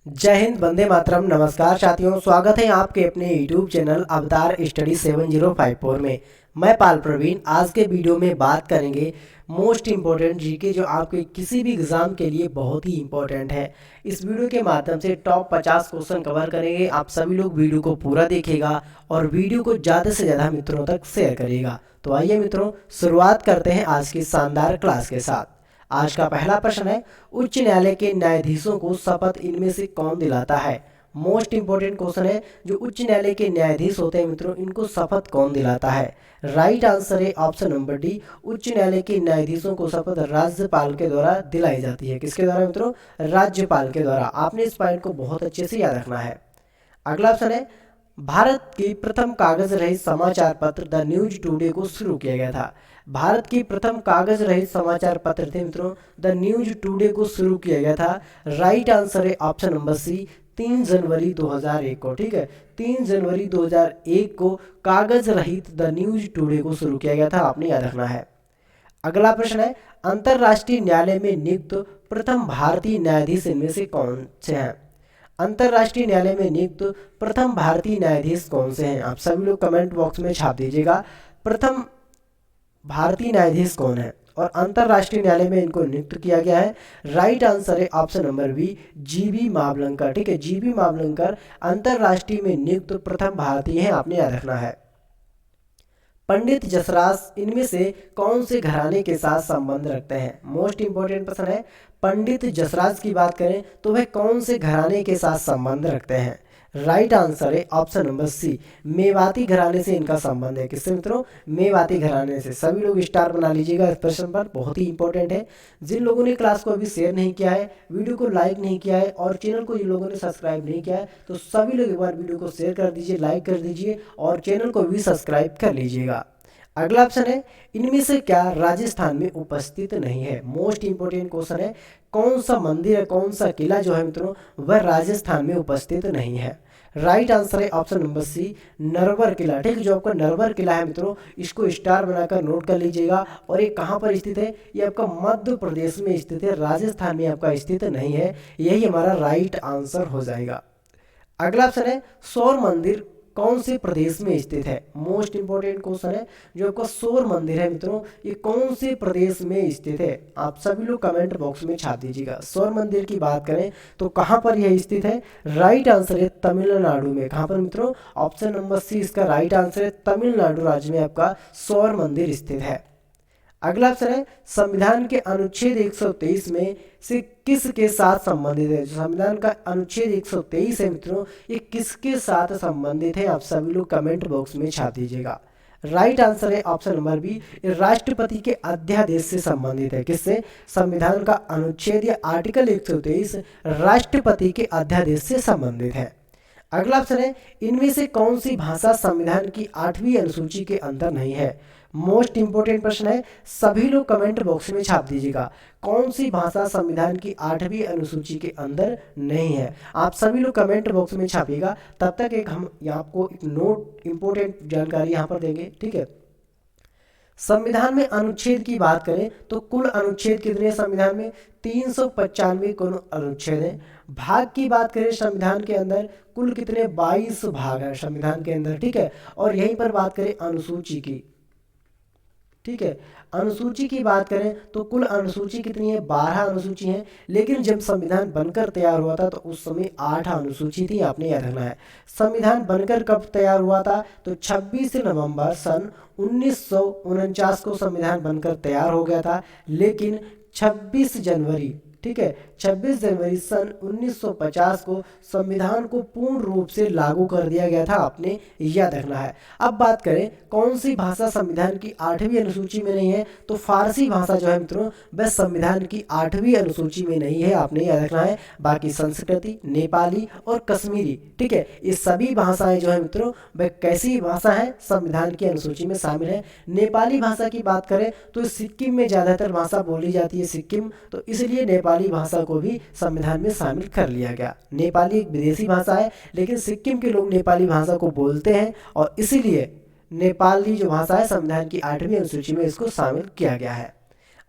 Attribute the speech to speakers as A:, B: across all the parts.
A: जय हिंद, वंदे मातरम। नमस्कार साथियों, स्वागत है आपके अपने YouTube चैनल अवतार स्टडी 7054 में। मैं पाल प्रवीण। आज के वीडियो में बात करेंगे मोस्ट इम्पोर्टेंट जीके जो आपके किसी भी एग्जाम के लिए बहुत ही इम्पोर्टेंट है। इस वीडियो के माध्यम से टॉप 50 क्वेश्चन कवर करेंगे। आप सभी लोग वीडियो को पूरा देखिएगा और वीडियो को ज़्यादा से ज़्यादा मित्रों तक शेयर करिएगा। तो आइए मित्रों, शुरुआत करते हैं आज की शानदार क्लास के साथ। आज का पहला प्रश्न है, उच्च न्यायालय के न्यायाधीशों को शपथ इनमें से कौन दिलाता है। मोस्ट इंपोर्टेंट क्वेश्चन है, जो उच्च न्यायालय के न्यायाधीश होते हैं मित्रों, इनको शपथ कौन दिलाता है। राइट आंसर है ऑप्शन नंबर डी। उच्च न्यायालय के न्यायाधीशों को शपथ राज्यपाल के द्वारा दिलाई जाती है। किसके द्वारा मित्रों? राज्यपाल के द्वारा। आपने इस पॉइंट को बहुत अच्छे से याद रखना है। अगला ऑप्शन है, भारत की प्रथम कागज रहित समाचार पत्र द न्यूज टुडे को शुरू किया गया था। भारत की प्रथम कागज रहित समाचार पत्र थे मित्रों, द न्यूज टुडे को शुरू किया गया था। राइट आंसर है ऑप्शन नंबर सी, 3 जनवरी 2001 को। ठीक है, 3 जनवरी 2001 को कागज रहित द न्यूज टुडे को शुरू किया गया था। आपने याद रखना है। अगला प्रश्न है, अंतरराष्ट्रीय न्यायालय में नियुक्त प्रथम भारतीय न्यायाधीश इनमें से कौन से हैं। अंतरराष्ट्रीय न्यायालय में नियुक्त प्रथम भारतीय न्यायाधीश कौन से हैं। आप सभी लोग कमेंट बॉक्स में छाप दीजिएगा, प्रथम भारतीय न्यायाधीश कौन है और अंतरराष्ट्रीय न्यायालय में इनको नियुक्त किया गया है। राइट आंसर है option number B, G B Mavalankar. ठीक है, जीबी मावलंकर अंतरराष्ट्रीय में नियुक्त प्रथम भारतीय हैं। आपने याद रखना है। पंडित जसराज इनमें से कौन से घराने के साथ संबंध रखते हैं। मोस्ट इंपोर्टेंट प्रश्न है, पंडित जसराज की बात करें तो वह कौन से घराने के साथ संबंध रखते हैं। राइट आंसर है ऑप्शन नंबर सी, मेवाती घराने से इनका संबंध है। किससे मित्रों? मेवाती घराने से। सभी लोग स्टार बना लीजिएगा इस प्रश्न पर, बहुत ही इंपॉर्टेंट है। जिन लोगों ने क्लास को अभी शेयर नहीं किया है, वीडियो को लाइक नहीं किया है और चैनल को जिन लोगों ने सब्सक्राइब नहीं किया है, तो सभी लोग एक बार वीडियो को शेयर कर दीजिए, लाइक कर दीजिए और चैनल को भी सब्सक्राइब कर लीजिएगा। अगला ऑप्शन है, इनमें से क्या राजस्थान में उपस्थित नहीं है। मोस्ट इंपोर्टेंट क्वेश्चन है, कौन सा मंदिर है, कौन सा किला जो है मित्रों वह राजस्थान में उपस्थित नहीं है। राइट आंसर है ऑप्शन नंबर सी, नरवर किला। ठीक है, जो आपका नरवर किला है मित्रों, इसको स्टार बनाकर नोट कर लीजिएगा। और ये कहाँ पर स्थित है? ये आपका मध्य प्रदेश में स्थित है, राजस्थान में आपका स्थित नहीं है। यही हमारा राइट आंसर हो जाएगा। अगला ऑप्शन है, सौर मंदिर कौन से प्रदेश में स्थित है। मोस्ट इंपोर्टेंट क्वेश्चन है, जो आपका सौर मंदिर है मित्रों, ये कौन से प्रदेश में स्थित है। आप सभी लोग कमेंट बॉक्स में छाप दीजिएगा। सौर मंदिर की बात करें तो कहाँ पर यह स्थित है। राइट आंसर है तमिलनाडु में। कहाँ पर मित्रों? ऑप्शन नंबर सी इसका राइट आंसर है, तमिलनाडु राज्य में आपका सौर मंदिर स्थित है। अगला ऑप्शन है, संविधान के अनुच्छेद 123 में से किसके साथ संबंधित है। जो संविधान का अनुच्छेद 123 है मित्रों, ये किसके साथ संबंधित है। आप सभी लोग कमेंट बॉक्स में छाप दीजिएगा। राइट आंसर है ऑप्शन नंबर बी, राष्ट्रपति के अध्यादेश से संबंधित है। किससे? संविधान का अनुच्छेद या आर्टिकल 123 राष्ट्रपति के अध्यादेश से संबंधित है। अगला ऑप्शन है, इनमें से कौन सी भाषा संविधान की 8वीं अनुसूची के अंदर नहीं है। मोस्ट इंपोर्टेंट प्रश्न है, सभी लोग कमेंट बॉक्स में छाप दीजिएगा, कौन सी भाषा संविधान की 8वीं अनुसूची के अंदर नहीं है। आप सभी लोग कमेंट बॉक्स में छापिएगा। तब तक एक हम आपको एक नोट इंपोर्टेंट जानकारी यहाँ पर देंगे। ठीक है, संविधान में अनुच्छेद की बात करें तो कुल अनुच्छेद कितने हैं संविधान में? 395 कुल अनुच्छेद हैं। भाग की बात करें संविधान के अंदर, कुल कितने? 22 भाग हैं संविधान के अंदर। ठीक है, और यहीं पर बात करें अनुसूची की। ठीक है, अनुसूची की बात करें तो कुल अनुसूची कितनी है? 12 अनुसूची हैं। लेकिन जब संविधान बनकर तैयार हुआ था तो उस समय 8 अनुसूची थी। आपने याद रखना है। संविधान बनकर कब तैयार हुआ था? तो 26 नवंबर सन 1949 को संविधान बनकर तैयार हो गया था। लेकिन 26 जनवरी, ठीक है, 26 जनवरी सन 1950 को संविधान को पूर्ण रूप से लागू कर दिया गया था। आपने याद रखना है। अब बात करें कौन सी भाषा संविधान की 8वीं अनुसूची में नहीं है, तो फारसी भाषा जो है मित्रों वह संविधान की 8वीं अनुसूची में नहीं है। आपने याद रखना है। बाकी संस्कृति, नेपाली और कश्मीरी, ठीक है, ये सभी भाषाएं जो है मित्रों वह कैसी भाषा है? संविधान की अनुसूची में शामिल है। नेपाली भाषा की बात करें तो सिक्किम में ज़्यादातर भाषा बोली जाती है, सिक्किम, तो इसलिए नेपाली भाषा को भी संविधान में शामिल कर लिया गया। नेपाली एक विदेशी भाषा है, लेकिन सिक्किम के लोग नेपाली भाषा को बोलते हैं और इसीलिए नेपाली जो भाषा है संविधान की 8वीं अनुसूची में इसको शामिल किया गया है।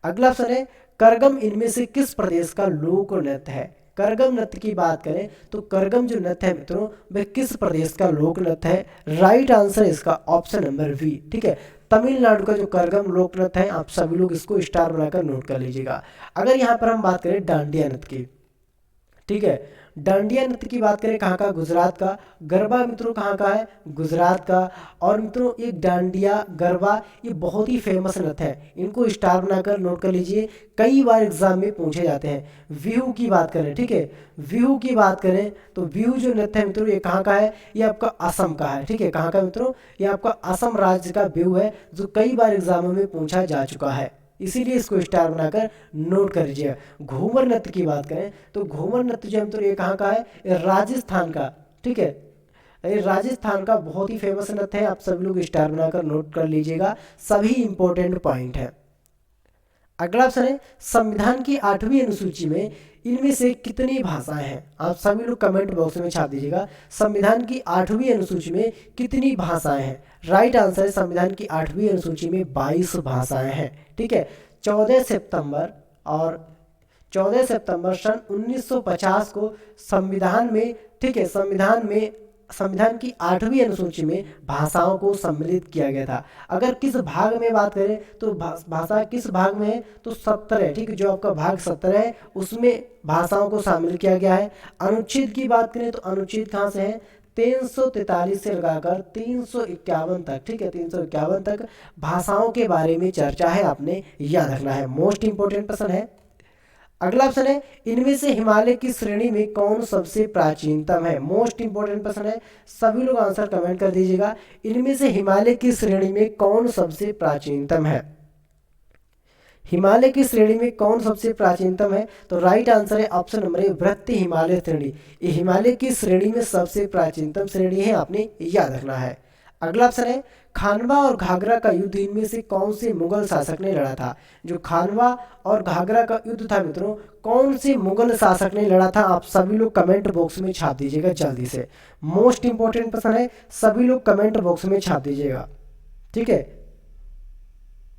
A: अगला ऑप्शन है, करगम इनमें से किस प्रदेश का लोक नृत्य है। करगम नृत्य की बात करें तो करगम जो नृत्य है मित्रों वह किस प्रदेश का लोक नृत्य है? राइट आंसर इसका ऑप्शन नंबर बी, ठीक है, तमिलनाडु का जो करगम लोक नृत्य है। आप सभी लोग इसको स्टार बनाकर नोट कर लीजिएगा। अगर यहाँ पर हम बात करें डांडिया नृत्य की, ठीक है, डांडिया नृत्य की बात करें कहाँ का? गुजरात का। गरबा मित्रों कहाँ का है? गुजरात का। और मित्रों ये डांडिया गरबा ये बहुत ही फेमस नृत्य है, इनको स्टार बनाकर नोट कर लीजिए, कई बार एग्जाम में पूछे जाते हैं। बिहू की बात करें, ठीक है, बिहू की बात करें तो बिहू जो नृत्य है मित्रों ये कहाँ का है? ये आपका असम का है, ठीक है, कहाँ का मित्रों? ये आपका असम राज्य का बिहू है, जो कई बार एग्जामों में पूछा जा चुका है, इसीलिए इसको स्टार बनाकर नोट कर लीजिएगा। घूमर नृत्य की बात करें तो घूमर नृत्य जो है तो ये कहाँ का है? ये राजस्थान का, ठीक है, ये राजस्थान का बहुत ही फेमस नृत्य है। आप सभी लोग स्टार बनाकर नोट कर लीजिएगा, सभी इंपॉर्टेंट पॉइंट है। अगला ऑप्शन है संविधान की 8वीं अनुसूची में इनमें से कितनी भाषाएं हैं? आप सभी लोग कमेंट बॉक्स में छाप दीजिएगा, संविधान की 8वीं अनुसूची में कितनी भाषाएं हैं? राइट आंसर है संविधान की 8वीं अनुसूची में 22 भाषाएं हैं, ठीक है। 14 सितंबर और 14 सितंबर सन 1950 को संविधान में, ठीक है, संविधान की 8वीं अनुसूची में भाषाओं को सम्मिलित किया गया था। अगर किस भाग में बात करें तो भाषा किस भाग में है? तो 17, ठीक है, जो आपका भाग 17 है उसमें भाषाओं को शामिल किया गया है। अनुच्छेद की बात करें तो अनुच्छेद कहाँ से है? 343 से लगाकर 351 तक, ठीक है, 351 तक भाषाओं के बारे में चर्चा है, आपने याद रखना है, मोस्ट इंपोर्टेंट प्रश्न है। अगला ऑप्शन है इनमें से हिमालय की श्रेणी में कौन सबसे प्राचीनतम है? मोस्ट इंपोर्टेंट प्रश्न है, सभी लोग आंसर कमेंट कर दीजिएगा। इनमें से हिमालय की श्रेणी में कौन सबसे प्राचीनतम है? हिमालय की श्रेणी में कौन सबसे प्राचीनतम है? तो राइट आंसर है ऑप्शन नंबर ए, वृत्ति हिमालय श्रेणी। ये हिमालय की श्रेणी में सबसे प्राचीनतम श्रेणी है, आपने याद रखना है। अगला ऑप्शन है खानवा और घाघरा का युद्ध इनमें से कौन से मुगल शासक ने लड़ा था? जो खानवा और घाघरा का युद्ध था मित्रों, कौन से मुगल शासक ने लड़ा था? आप सभी लोग कमेंट बॉक्स में छाप दीजिएगा जल्दी से, मोस्ट इंपोर्टेंट प्रश्न है, सभी लोग कमेंट बॉक्स में छाप दीजिएगा, ठीक है,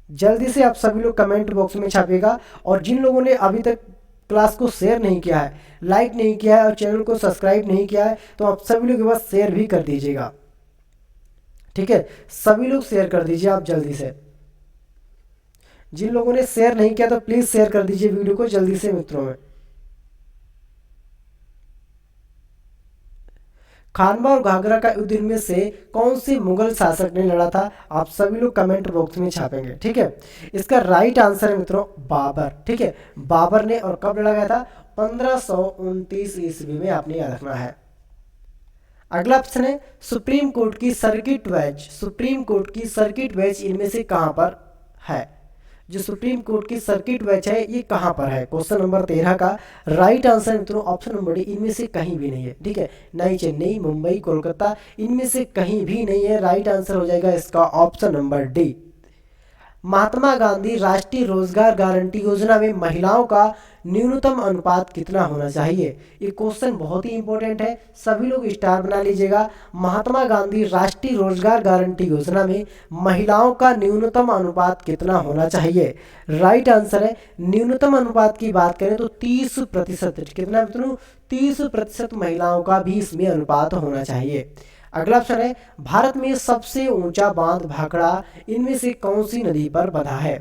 A: जल्दी से आप सभी लोग कमेंट बॉक्स में छापिएगा। और जिन लोगों ने अभी तक क्लास को शेयर नहीं किया है, लाइक नहीं किया है और चैनल को सब्सक्राइब नहीं किया है, तो आप सभी लोग बस शेयर भी कर दीजिएगा, ठीक है, सभी लोग शेयर कर दीजिए आप जल्दी से। जिन लोगों ने शेयर नहीं किया तो प्लीज शेयर कर दीजिए वीडियो को जल्दी से मित्रों में। खानवा और घाघरा का युद्ध इनमें से कौन से मुगल शासक ने लड़ा था? आप सभी लोग कमेंट बॉक्स में छापेंगे, ठीक है। इसका राइट आंसर है मित्रों बाबर, ठीक है, बाबर ने। और कब लड़ा गया था? 1529 ईस्वी में, आपने याद रखना है। अगला ऑप्शन है सुप्रीम कोर्ट की सर्किट बेंच, सुप्रीम कोर्ट की सर्किट बेंच इनमें से कहां पर है? जो सुप्रीम कोर्ट की सर्किट बेंच है ये कहां पर है? क्वेश्चन नंबर 13 का राइट आंसर मित्रों ऑप्शन नंबर डी, इनमें से कहीं भी नहीं है, ठीक है, ना ही चेन्नई, मुंबई, कोलकाता, इनमें से कहीं भी नहीं है। राइट आंसर हो जाएगा इसका option number D. Mahatma Gandhi राष्ट्रीय रोजगार गारंटी योजना में महिलाओं का न्यूनतम अनुपात कितना होना चाहिए? ये क्वेश्चन बहुत ही इंपॉर्टेंट है, सभी लोग स्टार बना लीजिएगा। महात्मा गांधी राष्ट्रीय रोजगार गारंटी योजना में महिलाओं का न्यूनतम अनुपात कितना होना चाहिए? राइट आंसर है न्यूनतम अनुपात की बात करें तो 30%, कितना मित्रों? 30% महिलाओं का भी इसमें अनुपात होना चाहिए। अगला ऑप्शन है भारत में सबसे ऊंचा बांध भाखड़ा इनमें से कौन सी नदी पर बना है?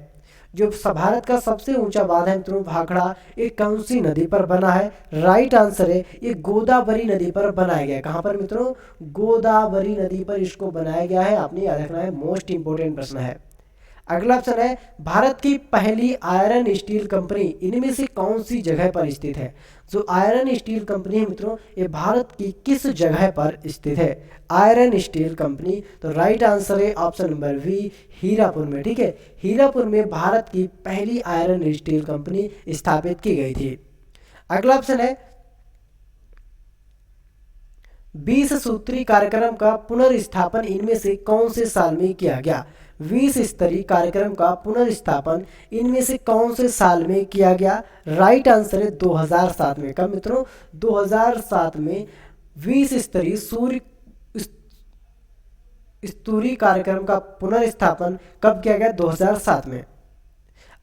A: जो भारत का सबसे ऊंचा बांध है मित्रों भाखड़ा, ये कौन सी नदी पर बना है? राइट आंसर है ये गोदावरी नदी पर बनाया गया है। कहां पर मित्रों? गोदावरी नदी पर इसको बनाया गया है, आपने याद रखना है, मोस्ट इंपोर्टेंट प्रश्न है। अगला ऑप्शन है भारत की पहली आयरन स्टील कंपनी इनमें से कौन सी जगह पर स्थित है? जो आयरन स्टील कंपनी है मित्रों ये भारत की किस जगह पर स्थित है? आयरन स्टील कंपनी, तो राइट आंसर है ऑप्शन नंबर बी, हीरापुर में, ठीक है, हीरापुर में भारत की पहली आयरन स्टील कंपनी स्थापित की गई थी। अगला ऑप्शन है 20 सूत्री कार्यक्रम का पुनर्स्थापन इनमें से कौन से साल में किया गया? 20 स्तरीय कार्यक्रम का पुनर्स्थापन इनमें से कौन से साल में किया गया? राइट आंसर है 2007 में। कब मित्रों? 2007 में 20 स्तरीय स्तूरी कार्यक्रम का पुनर्स्थापन कब किया गया? 2007 में।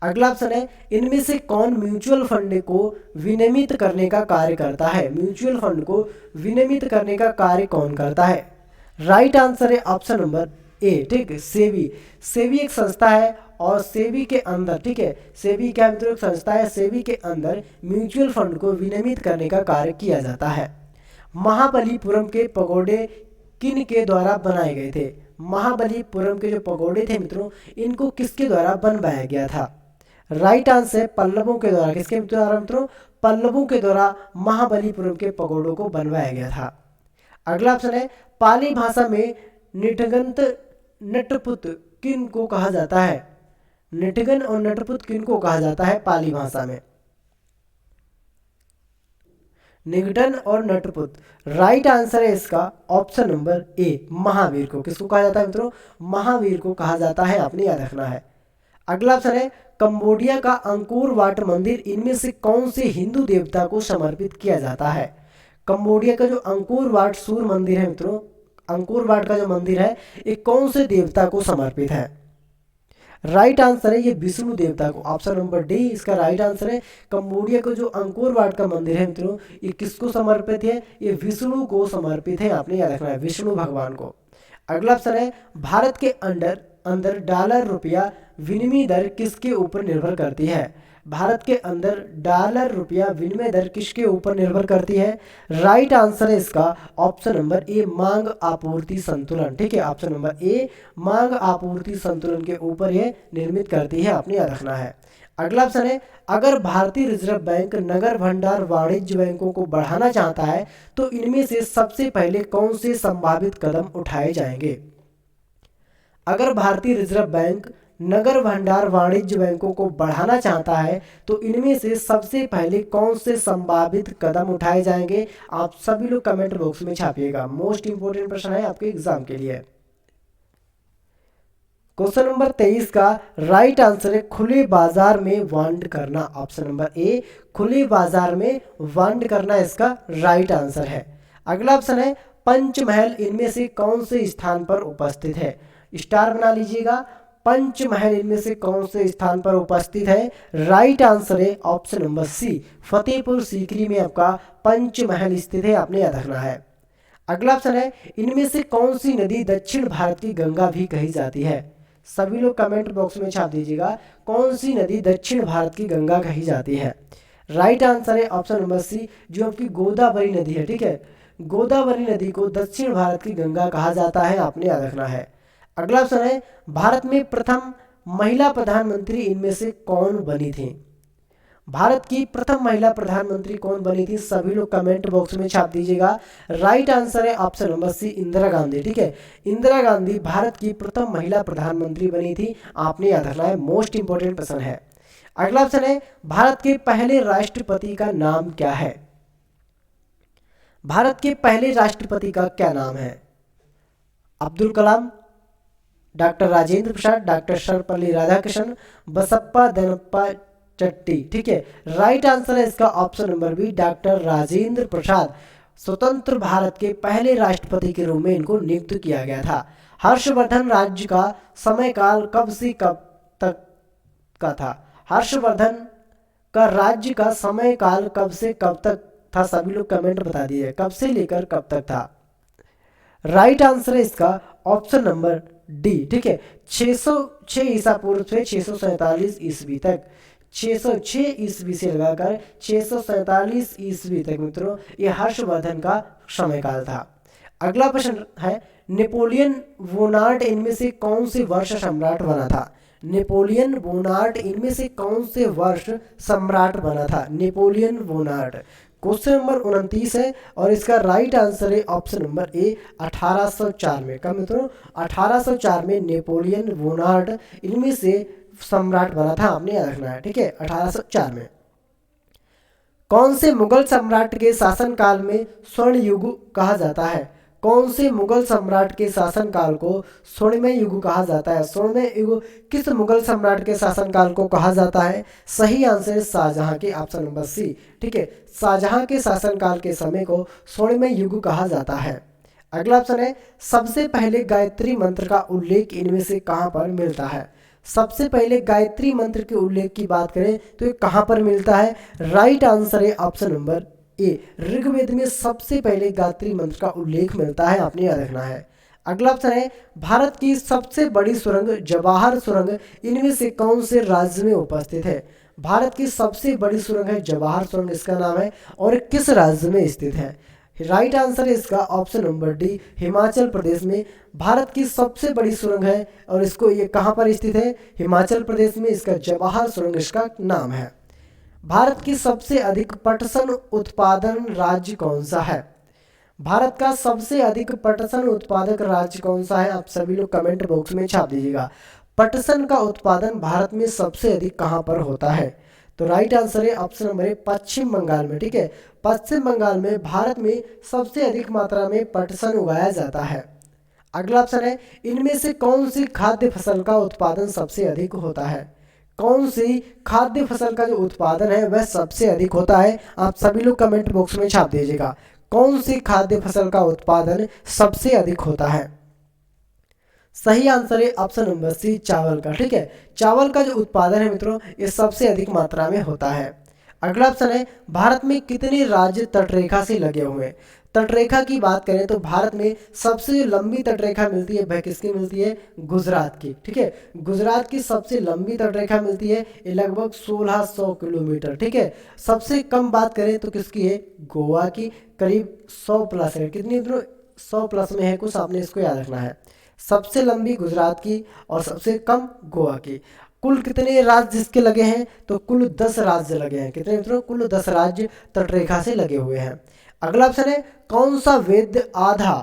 A: अगला ऑप्शन है इनमें से कौन म्यूचुअल फंड को विनियमित करने का कार्य करता है। म्यूचुअल फंड को विनियमित करने का कार्य कौन करता है। राइट आंसर है ऑप्शन नंबर ए, ठीक है, सेबी। सेबी एक संस्था है और सेबी के अंदर, ठीक है, सेबी क्या मित्रों एक संस्था है, सेबी के अंदर म्यूचुअल फंड को विनियमित करने का कार्य किया जाता है। महाबलीपुरम के पगोड़े किन के द्वारा बनाए गए थे। महाबलीपुरम के जो पगोड़े थे मित्रों इनको किसके द्वारा बनवाया गया था। राइट आंसर है पल्लवों के द्वारा। किसके द्वारा मित्रों, पल्लवों के द्वारा महाबलीपुरम के पगोड़ों को बनवाया गया था। अगला ऑप्शन है पाली भाषा में निठगंत नटपुत किन को कहा जाता है। निठगन और नटपुत किन को कहा जाता है पाली भाषा में। निगटन और नटपुत। राइट आंसर है इसका ऑप्शन नंबर ए, महावीर को। किसको कहा जाता है मित्रों, महावीर को कहा जाता है, आपने याद रखना है। अगला ऑप्शन है कंबोडिया का अंकोर वाट मंदिर इनमें से कौन से हिंदू देवता को समर्पित किया जाता है। कंबोडिया का जो अंकोर वाट सूर्य मंदिर है मित्रों, अंकोर वाट का जो मंदिर है ये कौन से देवता को समर्पित है। राइट आंसर है ये विष्णु देवता को। ऑप्शन नंबर डी इसका राइट आंसर है। कंबोडिया का जो अंकोर वाट का मंदिर है मित्रों ये किसको समर्पित है, ये विष्णु को समर्पित है, आपने याद रखना है, विष्णु भगवान को। अगला ऑप्शन है भारत के अंदर डॉलर रुपया विनिमय दर किसके ऊपर निर्भर करती है। भारत के अंदर डॉलर रुपया विनिमय दर किसके ऊपर निर्भर करती है। राइट आंसर है इसका ऑप्शन नंबर ए, मांग आपूर्ति संतुलन, ठीक है, ऑप्शन नंबर ए, मांग आपूर्ति संतुलन के ऊपर ये निर्मित करती है, आपने याद रखना है। अगला ऑप्शन है अगर भारतीय रिजर्व बैंक नगर भंडार वाणिज्य बैंकों को बढ़ाना चाहता है तो इनमें से सबसे पहले कौन से संभावित कदम उठाए जाएंगे। अगर भारतीय रिजर्व बैंक नगर भंडार वाणिज्य बैंकों को बढ़ाना चाहता है तो इनमें से सबसे पहले कौन से संभावित कदम उठाए जाएंगे, आप सभी लोग कमेंट बॉक्स में छापिएगा। मोस्ट इंपोर्टेंट प्रश्न है आपके एग्जाम के लिए। क्वेश्चन नंबर 23 का राइट आंसर है खुले बाजार में वांड करना। ऑप्शन नंबर ए, खुले बाजार में वांड करना इसका राइट आंसर है। अगला ऑप्शन है पंचमहल इनमें से कौन से स्थान पर उपस्थित है। स्टार बना लीजिएगा। पंचमहल इनमें से कौन से स्थान पर उपस्थित है। राइट आंसर है option number C, Fatehpur Sikri में आपका पंचमहल स्थित है, आपने याद रखना है। अगला ऑप्शन है इनमें से कौन सी नदी दक्षिण भारत की गंगा भी कही जाती है। सभी लोग कमेंट बॉक्स में छाप दीजिएगा कौन सी नदी दक्षिण भारत की गंगा कही जाती है। राइट आंसर है ऑप्शन नंबर सी, जो आपकी गोदावरी नदी है, ठीक है, गोदावरी नदी को दक्षिण भारत की गंगा कहा जाता है, आपने याद रखना है। अगला ऑप्शन है भारत में प्रथम महिला प्रधानमंत्री इनमें से कौन बनी थी। भारत की प्रथम महिला प्रधानमंत्री कौन बनी थी, सभी लोग कमेंट बॉक्स में छाप दीजिएगा। राइट आंसर है option number C, Indira Gandhi, ठीक है, इंदिरा गांधी भारत की प्रथम महिला प्रधानमंत्री बनी थी, आपने याद रखना है, मोस्ट इंपोर्टेंट प्रश्न है। अगला ऑप्शन है भारत के पहले राष्ट्रपति का नाम क्या है। भारत के पहले राष्ट्रपति का क्या नाम है। अब्दुल कलाम, डॉक्टर राजेंद्र प्रसाद, डॉक्टर सर्वपल्ली राधाकृष्णन, बसप्पा दनप्पा चट्टी, ठीक है। राइट आंसर है इसका option number B, doctor Rajendra Prasad स्वतंत्र भारत के पहले राष्ट्रपति के रूप में इनको नियुक्त किया गया था। हर्षवर्धन राज्य का समयकाल कब से कब तक का था। हर्षवर्धन का राज्य का समयकाल कब से कब तक था, सभी लोग कमेंट बता दीजिए, कब से लेकर कब तक था। राइट आंसर है इसका ऑप्शन नंबर डी, ठीक है, 606 ईसा पूर्व से 647 ईस्वी तक, 606 ईस्वी से लगाकर 647 ईस्वी तक मित्रों ये हर्षवर्धन का समयकाल था। अगला प्रश्न है नेपोलियन बोनापार्ट इनमें से कौन से वर्ष सम्राट बना था। नेपोलियन बोनापार्ट इनमें से कौन से वर्ष सम्राट बना था। नेपोलियन बोनापार्ट क्वेश्चन नंबर 29 है और इसका राइट आंसर है ऑप्शन नंबर ए, 1804 में। कब मित्रों, 1804 में नेपोलियन बोनापार्ट इनमें से सम्राट बना था, आपने याद रखना है, ठीक है, 1804 में। कौन से मुगल सम्राट के शासनकाल में स्वर्ण युग कहा जाता है। कौन से मुगल सम्राट के शासनकाल को स्वर्णमय युग कहा जाता है। स्वर्णमय युग किस मुगल सम्राट के शासनकाल को कहा जाता है। सही आंसर है शाहजहां के, ऑप्शन नंबर सी, ठीक है, शाहजहां के शासनकाल के समय को स्वर्णमय युग कहा जाता है। अगला ऑप्शन है सबसे पहले गायत्री मंत्र का उल्लेख इनमें से कहां पर मिलता है। सबसे पहले गायत्री मंत्र के उल्लेख की बात करें तो ये कहाँ पर मिलता है? राइट आंसर है ऑप्शन नंबर ए, ऋग्वेद में सबसे पहले गायत्री मंत्र का उल्लेख मिलता है, आपने याद रखना है। अगला ऑप्शन है भारत की सबसे बड़ी सुरंग जवाहर सुरंग इनमें से कौन से राज्य में उपस्थित है? भारत की सबसे बड़ी सुरंग है जवाहर सुरंग, इसका नाम है, और किस राज्य में स्थित है? राइट आंसर है इसका option number D, Himachal Pradesh में भारत की सबसे बड़ी सुरंग है, और इसको ये कहाँ पर स्थित है? हिमाचल प्रदेश में, इसका जवाहर सुरंग इसका नाम है। भारत की सबसे अधिक पटसन उत्पादन राज्य कौन सा है? भारत का सबसे अधिक पटसन उत्पादक राज्य कौन सा है? आप सभी लोग कमेंट बॉक्स में छाप दीजिएगा। पटसन का उत्पादन भारत में सबसे अधिक कहाँ पर होता है? तो राइट आंसर है ऑप्शन नंबर ए, पश्चिम बंगाल में। ठीक है, पश्चिम बंगाल में भारत में सबसे अधिक मात्रा में पटसन उगाया जाता है। अगला ऑप्शन है इनमें से कौन सी खाद्य फसल का उत्पादन सबसे अधिक होता है? कौन सी खाद्य फसल का जो उत्पादन है वह सबसे अधिक होता है? आप सभी लोग कमेंट बॉक्स में छाप दीजिएगा, कौन सी खाद्य फसल का उत्पादन सबसे अधिक होता है? सही आंसर है ऑप्शन नंबर सी, चावल का। ठीक है, चावल का जो उत्पादन है मित्रों ये सबसे अधिक मात्रा में होता है। अगला ऑप्शन है भारत में कितने राज्य तटरेखा से लगे हुए हैं? तटरेखा की बात करें तो भारत में सबसे लंबी तटरेखा मिलती है, वह किसकी मिलती है? गुजरात की। ठीक है, गुजरात की सबसे लंबी तटरेखा मिलती है, ये लगभग 1600 किलोमीटर। ठीक है, सबसे कम बात करें तो किसकी है? गोवा की, करीब 100 प्लस है। कितनी मित्रों? 100 प्लस में है कुछ, आपने इसको याद रखना है। सबसे लंबी गुजरात की और सबसे कम गोवा की। कुल कितने राज्य इसके लगे हैं? तो कुल 10 राज्य लगे हैं। कितने मित्रों? कुल 10 राज्य तटरेखा से लगे हुए हैं। अगला ऑप्शन है कौन सा वेद आधा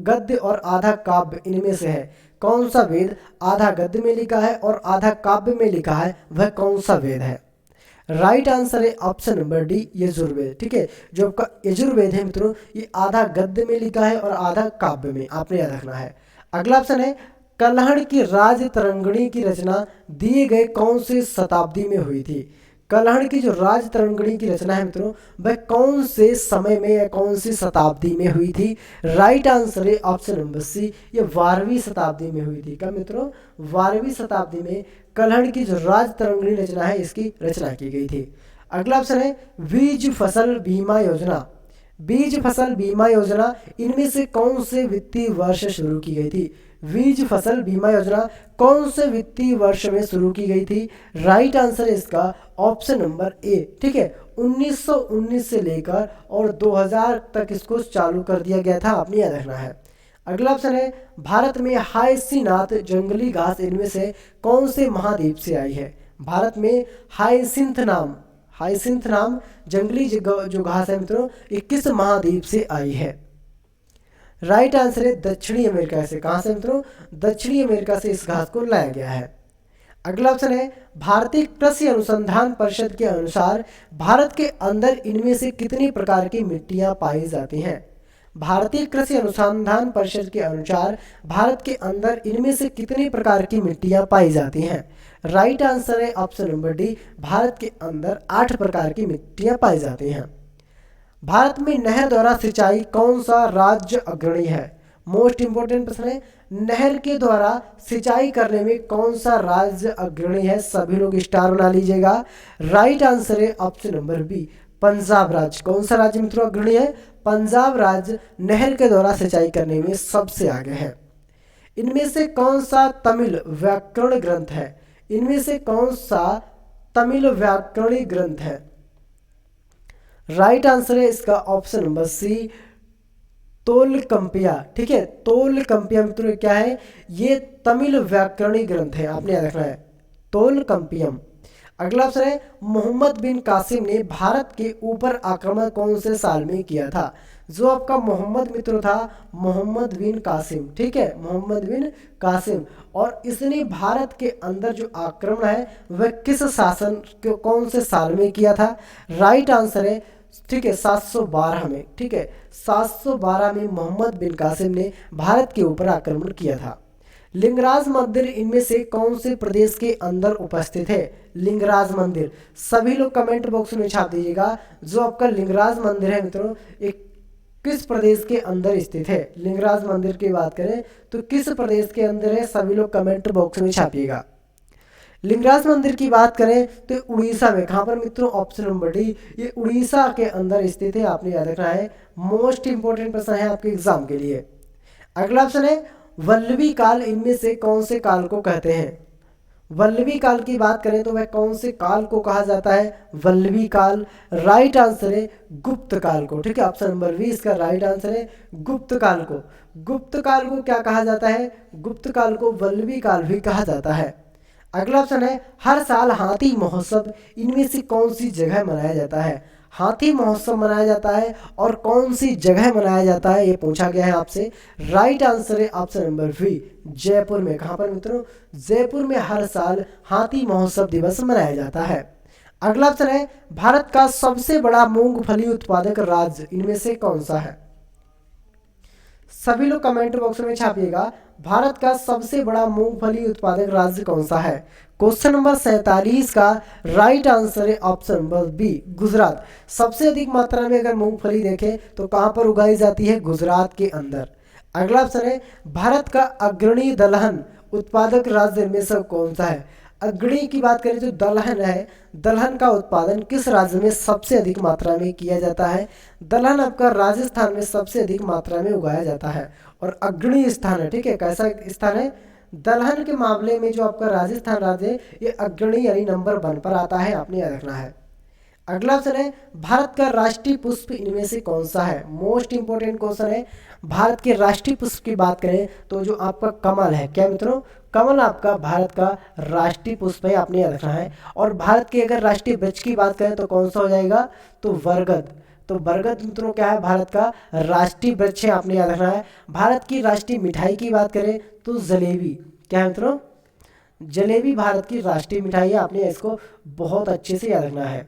A: गद्य और आधा काव्य इनमें से है? कौन सा वेद आधा गद्य में लिखा है और आधा काव्य में लिखा है, वह कौन सा वेद है? राइट आंसर है ऑप्शन नंबर डी, यजुर्वेद। ठीक है, जो आपका यजुर्वेद है मित्रों ये आधा गद्य में लिखा है और आधा काव्य में, आपने याद रखना है। अगला ऑप्शन है कल्हड़ की राज तरंगिणी की रचना दिए गए कौन से शताब्दी में हुई थी? कल्हड़ की जो राज तरंगिणी की रचना है मित्रों वह कौन से समय में या कौन सी शताब्दी में हुई थी? राइट आंसर है ऑप्शन नंबर सी, ये 12वीं शताब्दी में हुई थी। क्या मित्रों? 12वीं शताब्दी में कल्हड़ की जो राज तरंगिणी रचना है इसकी रचना की गई थी। अगला ऑप्शन है बीज फसल बीमा योजना। बीज फसल बीमा योजना इनमें से कौन से वित्तीय वर्ष शुरू की गई थी? बीज फसल बीमा योजना कौन से वित्तीय वर्ष में शुरू की गई थी? राइट आंसर है इसका ऑप्शन नंबर ए। ठीक है, 1919 से लेकर और 2000 तक इसको चालू कर दिया गया था, आपने याद रखना है। अगला ऑप्शन है भारत में हायसिनाथ जंगली घास इनमें से कौन से महाद्वीप से आई है? भारत में हाइसिंथ नाम जंगली जो घास है मित्रों ये किस महाद्वीप से आई है? राइट आंसर है दक्षिणी अमेरिका से। कहाँ से मित्रों? दक्षिणी अमेरिका से इस घास को लाया गया है। अगला ऑप्शन है भारतीय कृषि अनुसंधान परिषद के अनुसार भारत के अंदर इनमें से कितनी प्रकार की मिट्टियां पाई जाती हैं? भारतीय कृषि अनुसंधान परिषद के अनुसार भारत के अंदर इनमें से कितनी प्रकार की मिट्टियां पाई जाती हैं? राइट आंसर है ऑप्शन नंबर डी, भारत के अंदर 8 प्रकार की मिट्टियां पाई जाती हैं। भारत में नहर द्वारा सिंचाई कौन सा राज्य अग्रणी है? मोस्ट इंपोर्टेंट प्रश्न है, नहर के द्वारा सिंचाई करने में कौन सा राज्य अग्रणी है? सभी लोग स्टार बना लीजिएगा। राइट आंसर है ऑप्शन नंबर बी, पंजाब राज्य। कौन सा राज्य मित्रों अग्रणी है? पंजाब राज्य नहर के द्वारा सिंचाई करने में सबसे आगे है। इनमें से कौन सा तमिल व्याकरण ग्रंथ है? इनमें से कौन सा तमिल व्याकरणिक ग्रंथ है? राइट आंसर है इसका ऑप्शन नंबर सी, तोलकंपिया। ठीक है, तोलकंपिया मित्रों क्या है? ये तमिल व्याकरणिक ग्रंथ है, आपने याद रखना है, तोलकंपियम। अगला ऑप्शन है मोहम्मद बिन कासिम ने भारत के ऊपर आक्रमण कौन से साल में किया था? जो आपका मोहम्मद मित्र था, मोहम्मद बिन कासिम। ठीक है, मोहम्मद बिन कासिम, और इसने भारत के अंदर जो आक्रमण है वह किस शासन कौन से साल में किया था? राइट आंसर है ठीक है 712 में। ठीक है, 712 में मोहम्मद बिन कासिम ने भारत के ऊपर आक्रमण किया था। लिंगराज मंदिर इनमें से कौन से प्रदेश के अंदर उपस्थित है? लिंगराज मंदिर, सभी लोग कमेंट बॉक्स में छाप दीजिएगा। जो आपका लिंगराज मंदिर है मित्रों एक किस प्रदेश के अंदर स्थित है? लिंगराज मंदिर की बात करें तो किस प्रदेश के अंदर है? सभी लोग कमेंट बॉक्स में छापिएगा। लिंगराज मंदिर की बात करें तो उड़ीसा में, कहाँ पर मित्रों, ऑप्शन नंबर डी, ये उड़ीसा के अंदर स्थित है, आपने याद रखना है। मोस्ट इंपोर्टेंट प्रश्न है आपके एग्जाम के लिए। अगला ऑप्शन है वल्लभी काल इनमें से कौन से काल को कहते हैं। वल्लभी काल की बात करें तो वह कौन से काल को कहा जाता है, वल्लभी काल। राइट आंसर है गुप्त काल को, ठीक है, ऑप्शन नंबर बी इसका राइट आंसर है गुप्त काल को। गुप्त काल को क्या कहा जाता है, गुप्त काल को वल्लभी काल भी कहा जाता है। अगला ऑप्शन है हर साल हाथी महोत्सव इनमें से कौन सी जगह मनाया जाता है। हाथी महोत्सव मनाया जाता है और कौन सी जगह मनाया जाता है, ये पूछा गया है आपसे। राइट आंसर है ऑप्शन नंबर बी, जयपुर में। कहाँ पर मित्रों, जयपुर में हर साल हाथी महोत्सव दिवस मनाया जाता है। अगला ऑप्शन है भारत का सबसे बड़ा मूंगफली उत्पादक राज्य इनमें से कौन सा है। सभी लोग कमेंट बॉक्स में छापिएगा, भारत का सबसे बड़ा मूंगफली उत्पादक राज्य कौन सा है। क्वेश्चन नंबर 47 का राइट आंसर है ऑप्शन नंबर बी, गुजरात। सबसे अधिक मात्रा में अगर मूंगफली देखें तो कहां पर उगाई जाती है, गुजरात के अंदर। अगला ऑप्शन है भारत का अग्रणी दलहन उत्पादक राज्य में से कौन सा है। अग्रणी की बात करें तो दलहन है, दलहन का उत्पादन किस राज्य में सबसे अधिक मात्रा में किया जाता है। दलहन आपका राजस्थान में सबसे अधिक मात्रा में उगाया जाता है और अग्रणी स्थान है, ठीक है। कैसा स्थान है, दलहन के मामले में जो आपका राजस्थान राज्य है ये अग्रणी यानी नंबर 1 पर आता है, आपने याद रखना है। अगला ऑप्शन है भारत का राष्ट्रीय पुष्प इनमें से कौन सा है। मोस्ट इंपोर्टेंट क्वेश्चन है, भारत के राष्ट्रीय पुष्प की बात करें तो जो आपका कमल है, क्या मित्रों, कमल आपका भारत का राष्ट्रीय पुष्प है, आपने याद रखना है। और भारत के अगर राष्ट्रीय वृक्ष की बात करें तो कौन सा हो जाएगा, तो बरगद। तो बरगद मित्रों क्या है, भारत का राष्ट्रीय वृक्ष है, आपने याद रखना है। भारत की राष्ट्रीय मिठाई की बात करें तो जलेबी, क्या है मित्रों, जलेबी भारत की राष्ट्रीय मिठाई है, आपने इसको बहुत अच्छे से याद रखना है।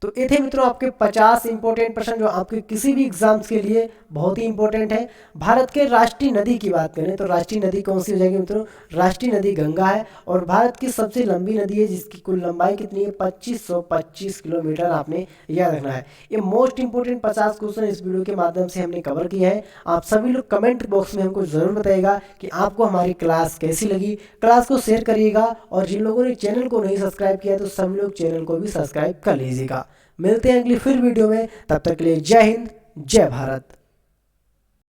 A: तो ये थे मित्रों आपके 50 इंपॉर्टेंट प्रश्न जो आपके किसी भी एग्जाम्स के लिए बहुत ही इंपॉर्टेंट है। भारत के राष्ट्रीय नदी की बात करें तो राष्ट्रीय नदी कौन सी हो जाएगी मित्रों, राष्ट्रीय नदी गंगा है और भारत की सबसे लंबी नदी है जिसकी कुल लंबाई कितनी है, 2525 किलोमीटर, आपने याद रखना है। ये मोस्ट इंपोर्टेंट 50 क्वेश्चन इस वीडियो के माध्यम से हमने कवर किया है। आप सभी लोग कमेंट बॉक्स में हमको जरूर बताइएगा कि आपको हमारी क्लास कैसी लगी। क्लास को शेयर करिएगा और जिन लोगों ने चैनल को नहीं सब्सक्राइब किया तो सभी लोग चैनल को भी सब्सक्राइब कर लीजिएगा। मिलते हैं अगली फिर वीडियो में, तब तक के लिए जय हिंद, जय भारत।